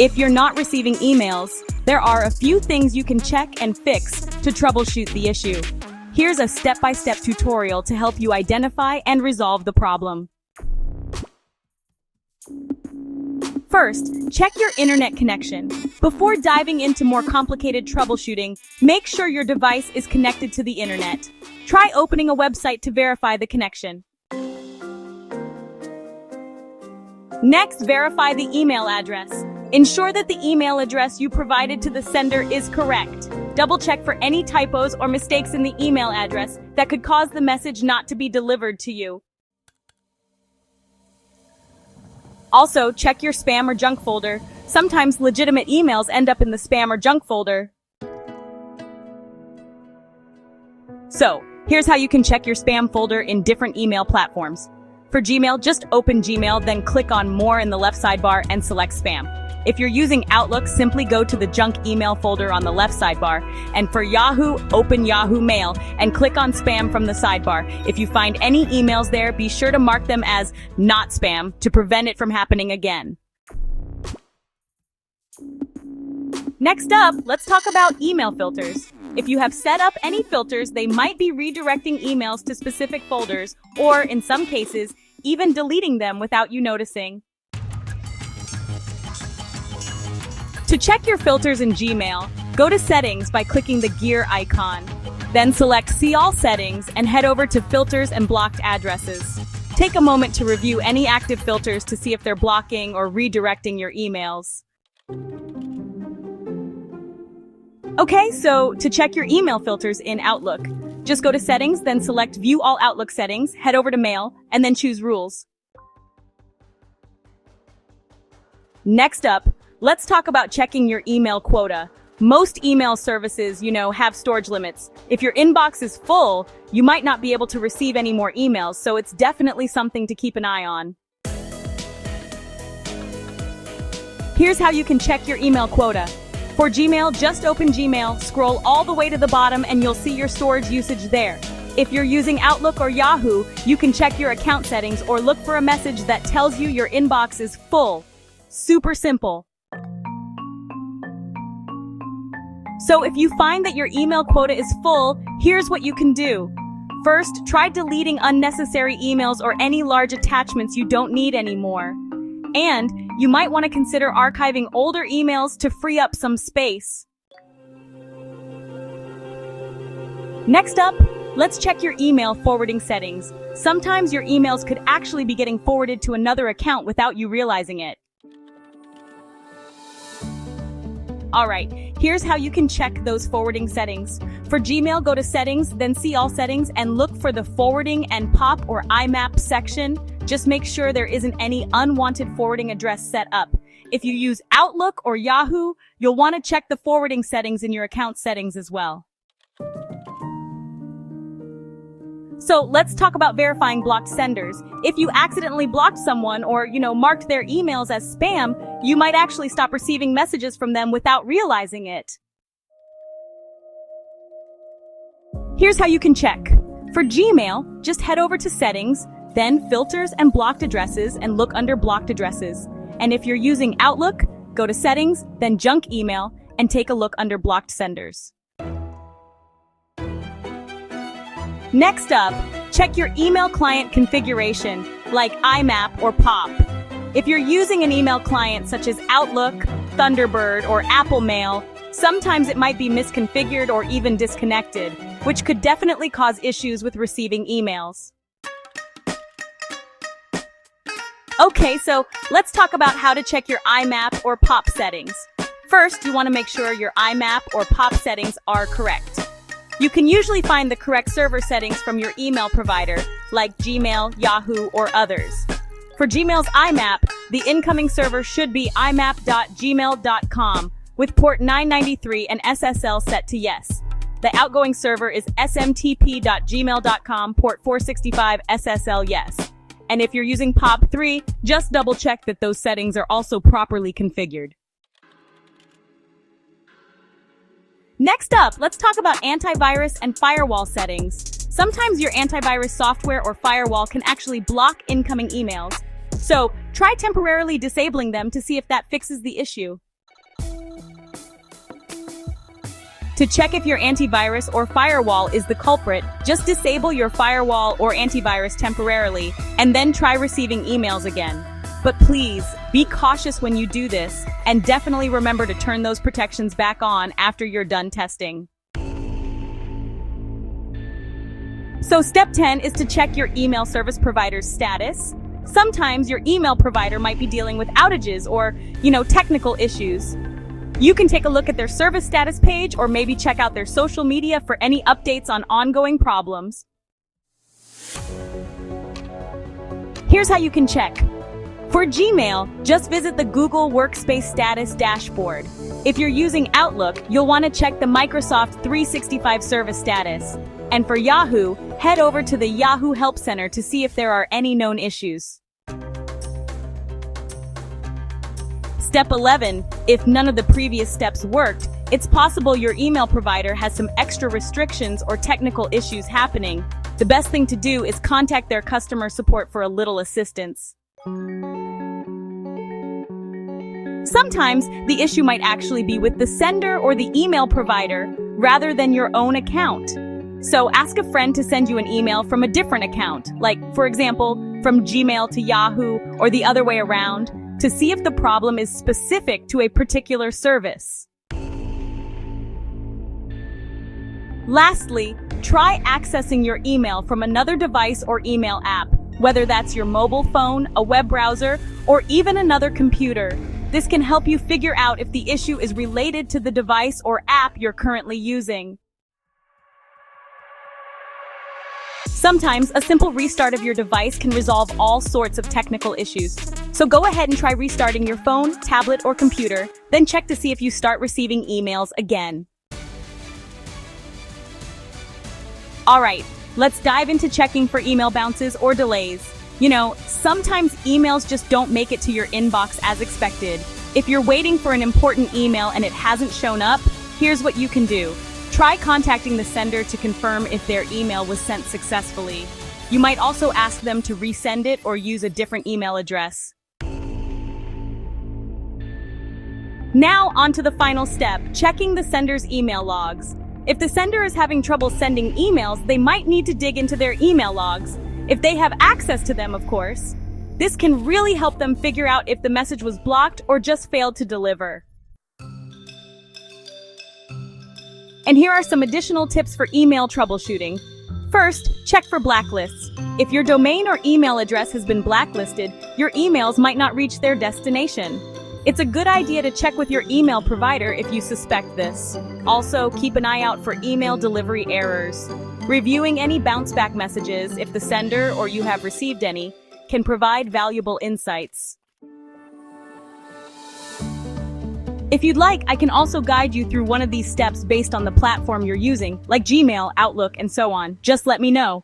If you're not receiving emails, there are a few things you can check and fix to troubleshoot the issue. Here's a step-by-step tutorial to help you identify and resolve the problem. First, check your internet connection. Before diving into more complicated troubleshooting, make sure your device is connected to the internet. Try opening a website to verify the connection. Next, verify the email address. Ensure that the email address you provided to the sender is correct. Double-check for any typos or mistakes in the email address that could cause the message not to be delivered to you. Also, check your spam or junk folder. Sometimes legitimate emails end up in the spam or junk folder. So, here's how you can check your spam folder in different email platforms. For Gmail, just open Gmail, then click on More in the left sidebar and select Spam. If you're using Outlook, simply go to the junk email folder on the left sidebar. And for Yahoo, open Yahoo Mail and click on Spam from the sidebar. If you find any emails there, be sure to mark them as not spam to prevent it from happening again. Next up, let's talk about email filters. If you have set up any filters, they might be redirecting emails to specific folders, or in some cases, even deleting them without you noticing. To check your filters in Gmail, go to Settings by clicking the gear icon. Then select See All Settings and head over to Filters and Blocked Addresses. Take a moment to review any active filters to see if they're blocking or redirecting your emails. Okay, so to check your email filters in Outlook, just go to Settings, then select View All Outlook Settings, head over to Mail, and then choose Rules. Next up, let's talk about checking your email quota. Most email services, have storage limits. If your inbox is full, you might not be able to receive any more emails, so it's definitely something to keep an eye on. Here's how you can check your email quota. For Gmail, just open Gmail, scroll all the way to the bottom, and you'll see your storage usage there. If you're using Outlook or Yahoo, you can check your account settings or look for a message that tells you your inbox is full. Super simple. So if you find that your email quota is full, here's what you can do. First, try deleting unnecessary emails or any large attachments you don't need anymore. And you might want to consider archiving older emails to free up some space. Next up, let's check your email forwarding settings. Sometimes your emails could actually be getting forwarded to another account without you realizing it. Alright, here's how you can check those forwarding settings. For Gmail, go to Settings, then See All Settings, and look for the Forwarding and POP or IMAP section. Just make sure there isn't any unwanted forwarding address set up. If you use Outlook or Yahoo, you'll want to check the forwarding settings in your account settings as well. So let's talk about verifying blocked senders. If you accidentally blocked someone or, marked their emails as spam, you might actually stop receiving messages from them without realizing it. Here's how you can check. For Gmail, just head over to Settings, then Filters and Blocked Addresses, and look under Blocked Addresses. And if you're using Outlook, go to Settings, then Junk Email, and take a look under Blocked Senders. Next up, check your email client configuration, like IMAP or POP. If you're using an email client such as Outlook, Thunderbird, or Apple Mail, sometimes it might be misconfigured or even disconnected, which could definitely cause issues with receiving emails. Okay, so let's talk about how to check your IMAP or POP settings. First, you want to make sure your IMAP or POP settings are correct. You can usually find the correct server settings from your email provider, like Gmail, Yahoo, or others. For Gmail's IMAP, the incoming server should be imap.gmail.com with port 993 and SSL set to yes. The outgoing server is smtp.gmail.com, port 465 SSL yes. And if you're using POP3, just double check that those settings are also properly configured. Next up, let's talk about antivirus and firewall settings. Sometimes your antivirus software or firewall can actually block incoming emails. So try temporarily disabling them to see if that fixes the issue. To check if your antivirus or firewall is the culprit, just disable your firewall or antivirus temporarily, and then try receiving emails again. But please, be cautious when you do this, and definitely remember to turn those protections back on after you're done testing. So step 10 is to check your email service provider's status. Sometimes your email provider might be dealing with outages or, technical issues. You can take a look at their service status page or maybe check out their social media for any updates on ongoing problems. Here's how you can check. For Gmail, just visit the Google Workspace Status dashboard. If you're using Outlook, you'll want to check the Microsoft 365 service status. And for Yahoo, head over to the Yahoo Help Center to see if there are any known issues. Step 11. If none of the previous steps worked, it's possible your email provider has some extra restrictions or technical issues happening. The best thing to do is contact their customer support for a little assistance. Sometimes the issue might actually be with the sender or the email provider rather than your own account. So ask a friend to send you an email from a different account, like, for example, from Gmail to Yahoo or the other way around, to see if the problem is specific to a particular service. Lastly, try accessing your email from another device or email app, whether that's your mobile phone, a web browser, or even another computer. This can help you figure out if the issue is related to the device or app you're currently using. Sometimes a simple restart of your device can resolve all sorts of technical issues. So go ahead and try restarting your phone, tablet, or computer, then check to see if you start receiving emails again. Alright, let's dive into checking for email bounces or delays. Sometimes emails just don't make it to your inbox as expected. If you're waiting for an important email and it hasn't shown up, here's what you can do. Try contacting the sender to confirm if their email was sent successfully. You might also ask them to resend it or use a different email address. Now, on to the final step, checking the sender's email logs. If the sender is having trouble sending emails, they might need to dig into their email logs. If they have access to them, of course. This can really help them figure out if the message was blocked or just failed to deliver. And here are some additional tips for email troubleshooting. First, check for blacklists. If your domain or email address has been blacklisted, your emails might not reach their destination. It's a good idea to check with your email provider if you suspect this. Also, keep an eye out for email delivery errors. Reviewing any bounce-back messages, if the sender or you have received any, can provide valuable insights. If you'd like, I can also guide you through one of these steps based on the platform you're using, like Gmail, Outlook, and so on. Just let me know.